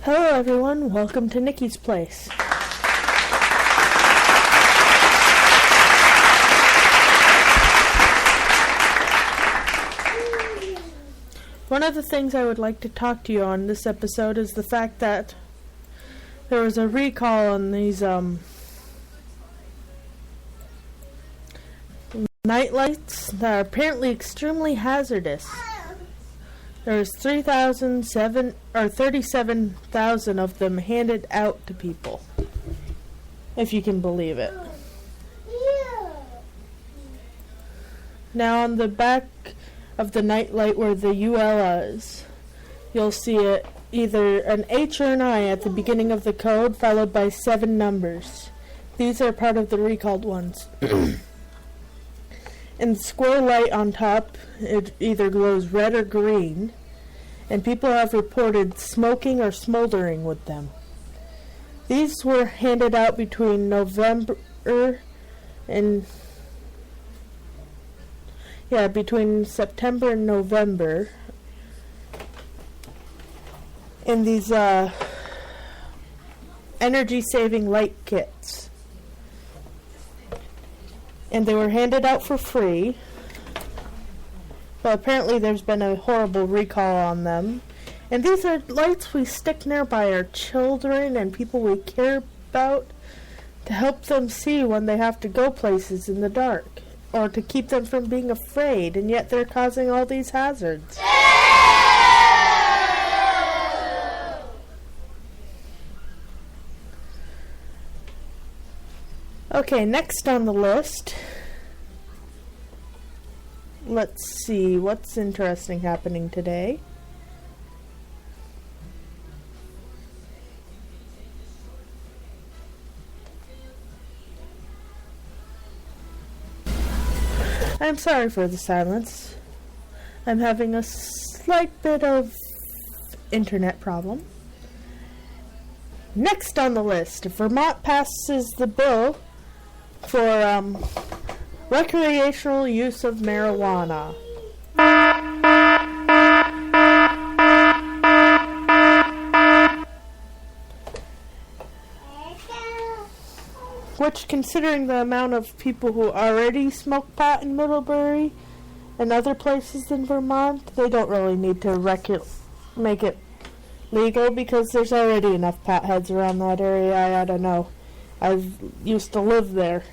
Hello everyone, welcome to Nikki's Place. One of the things I would like to talk to you on this episode is the fact that there was a recall on these night lights that are apparently extremely hazardous. There's 37,000 of them handed out to people, if you can believe it. Now on the back of the night light where the UL is, you'll see it either an H or an I at the beginning of the code, followed by 7 numbers. These are part of the recalled ones. And the square light on top, it either glows red or green, and people have reported smoking or smoldering with them. These were handed out between between September and November in these energy-saving light kits. And they were handed out for free. But apparently there's been a horrible recall on them. And these are lights we stick nearby our children and people we care about to help them see when they have to go places in the dark, or to keep them from being afraid, and yet they're causing all these hazards. Okay, next on the list, let's see what's interesting happening today. I'm sorry for the silence. I'm having a slight bit of internet problem. Next on the list, Vermont passes the bill for recreational use of marijuana. Which, considering the amount of people who already smoke pot in Middlebury and other places in Vermont, they don't really need to make it legal, because there's already enough potheads around that area. I don't know. I used to live there.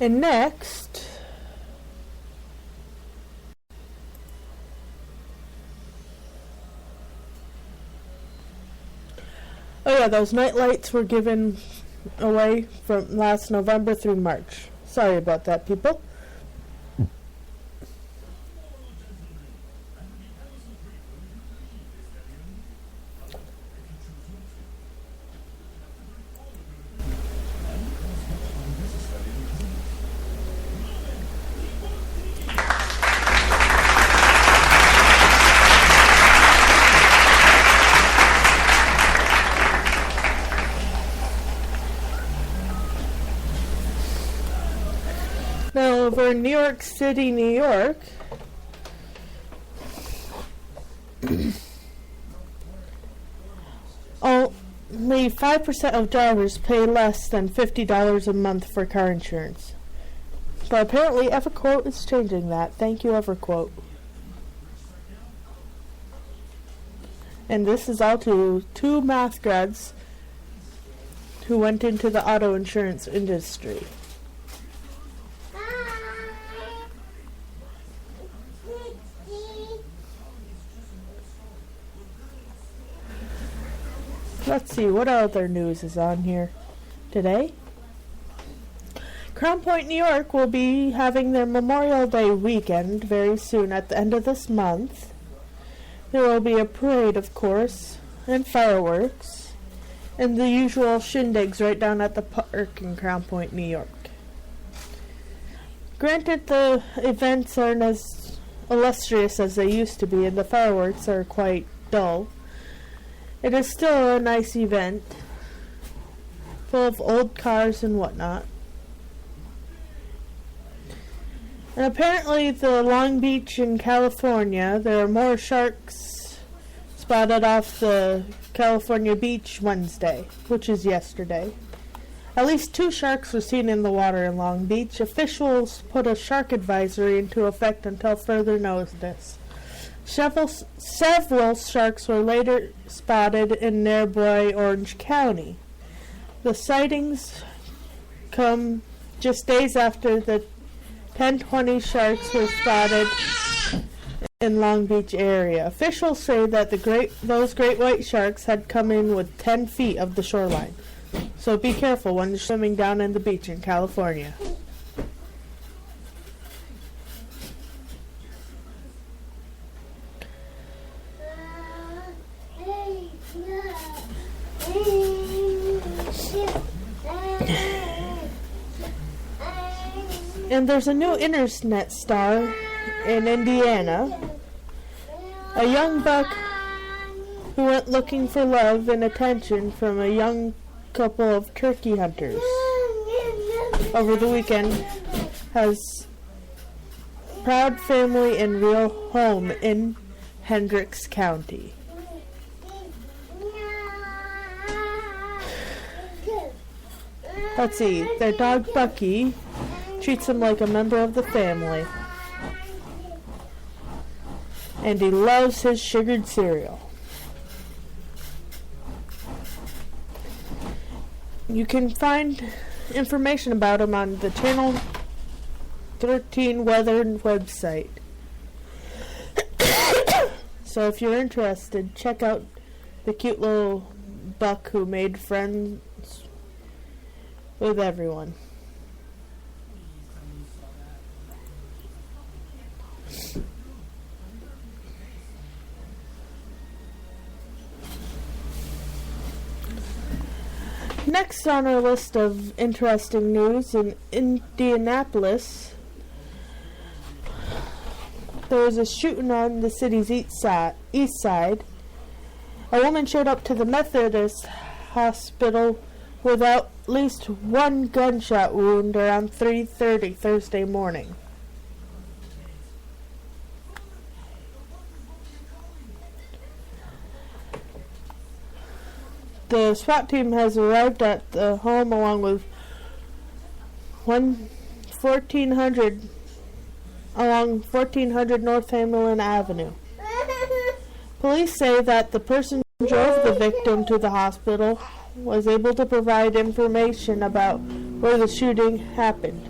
And next, those night lights were given away from last November through March. Sorry about that, people. Now, over in New York City, New York, only 5% of drivers pay less than $50 a month for car insurance. But apparently EverQuote is changing that. Thank you, EverQuote. And this is all to 2 math grads who went into the auto insurance industry. Let's see, what other news is on here today? Crown Point, New York will be having their Memorial Day weekend very soon at the end of this month. There will be a parade, of course, and fireworks, and the usual shindigs right down at the park in Crown Point, New York. Granted, the events aren't as illustrious as they used to be, and the fireworks are quite dull. It is still a nice event, full of old cars and whatnot. And apparently the Long Beach in California, there are more sharks spotted off the California beach Wednesday, which is yesterday. At least 2 sharks were seen in the water in Long Beach. Officials put a shark advisory into effect until further notice. Several sharks were later spotted in nearby Orange County. The sightings come just days after the 10-20 sharks were spotted in Long Beach area. Officials say that those great white sharks had come in with 10 feet of the shoreline. So be careful when you're swimming down in the beach in California. And there's a new internet star in Indiana, a young buck who went looking for love and attention from a young couple of turkey hunters over the weekend, has proud family and real home in Hendricks County. Let's see, their dog Bucky treats him like a member of the family, and he loves his sugared cereal. You can find information about him on the Channel 13 Weather website. So if you're interested, check out the cute little buck who made friends with everyone. Next on our list of interesting news, in Indianapolis, there was a shooting on the city's east side. A woman showed up to the Methodist hospital with at least 1 gunshot wound around 3:30 Thursday morning. The SWAT team has arrived at the home along with 1400 North Hamlin Avenue. Police say that the person who drove the victim to the hospital was able to provide information about where the shooting happened.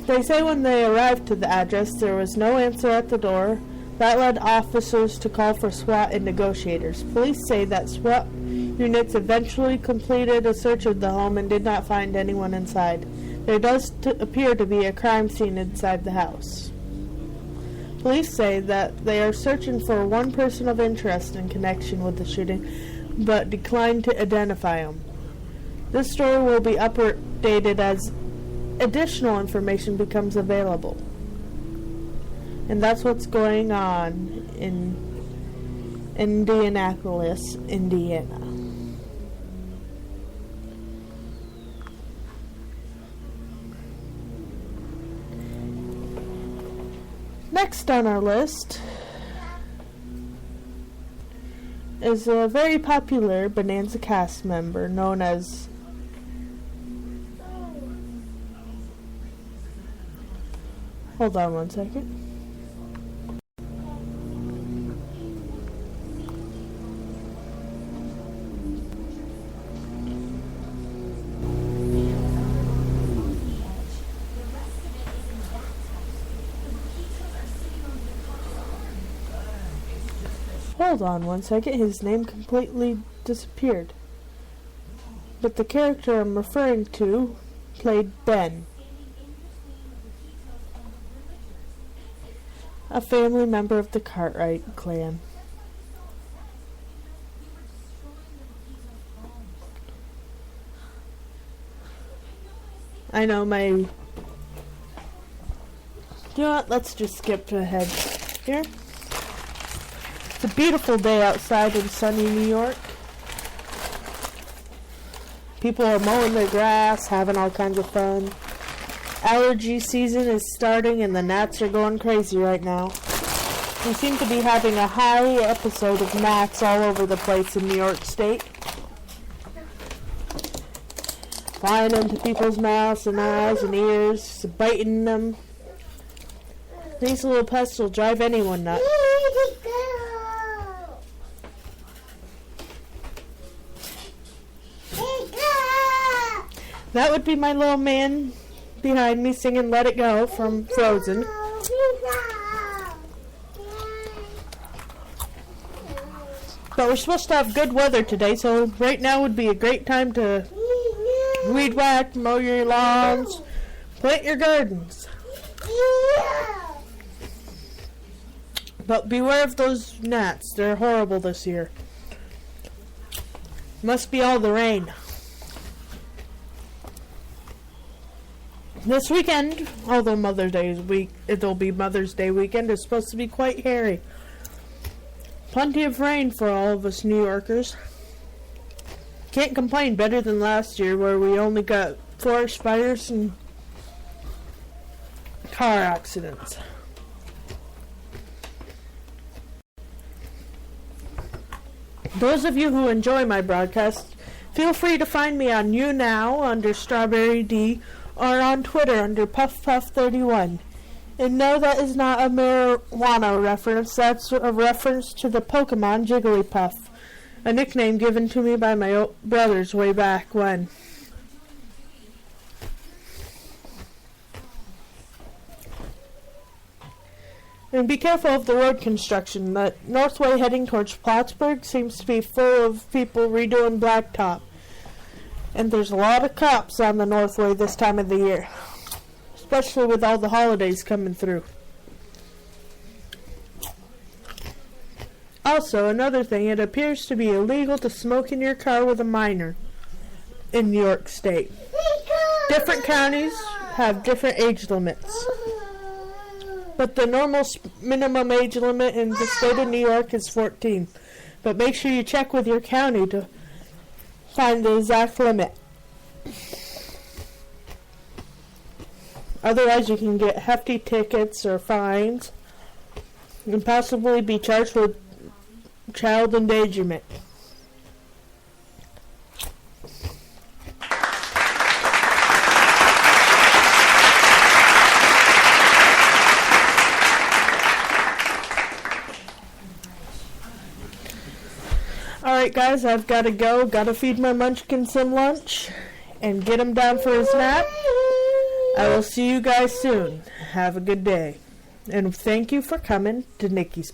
They say when they arrived to the address, there was no answer at the door. That led officers to call for SWAT and negotiators. Police say that SWAT units eventually completed a search of the home and did not find anyone inside. There does appear to be a crime scene inside the house. Police say that they are searching for one person of interest in connection with the shooting, but declined to identify him. This story will be updated as additional information becomes available. And that's what's going on in Indianapolis, Indiana. Next on our list is a very popular Bonanza cast member known as Hold on one second. Hold on one second, his name completely disappeared. But the character I'm referring to played Ben, a family member of the Cartwright clan. I know you know what, let's just skip ahead here. It's a beautiful day outside in sunny New York. People are mowing their grass, having all kinds of fun. Allergy season is starting and the gnats are going crazy right now. We seem to be having a high episode of gnats all over the place in New York State. Flying into people's mouths and eyes and ears, biting them. These little pests will drive anyone nuts. That would be my little man behind me singing Let It Go from Frozen. But we're supposed to have good weather today, so right now would be a great time to weed whack, mow your lawns, plant your gardens. But beware of those gnats. They're horrible this year. Must be all the rain. This weekend, although it'll be Mother's Day weekend, it's supposed to be quite hairy. Plenty of rain for all of us New Yorkers. Can't complain, better than last year where we only got forest fires and car accidents. Those of you who enjoy my broadcast, feel free to find me on YouNow under Strawberry D or on Twitter under PuffPuff31. And no, that is not a marijuana reference. That's a reference to the Pokemon Jigglypuff, a nickname given to me by my brothers way back when. And be careful of the road construction. The Northway heading towards Plattsburgh seems to be full of people redoing blacktop. And there's a lot of cops on the Northway this time of the year, especially with all the holidays coming through. Also, another thing, it appears to be illegal to smoke in your car with a minor in New York State. Different counties have different age limits, but the normal minimum age limit in the state of New York is 14. But make sure you check with your county to find the exact limit. Otherwise, you can get hefty tickets or fines and possibly be charged with child endangerment. Alright guys, I've got to go. Got to feed my munchkin some lunch and get him down for his nap. I will see you guys soon. Have a good day. And thank you for coming to Nikki's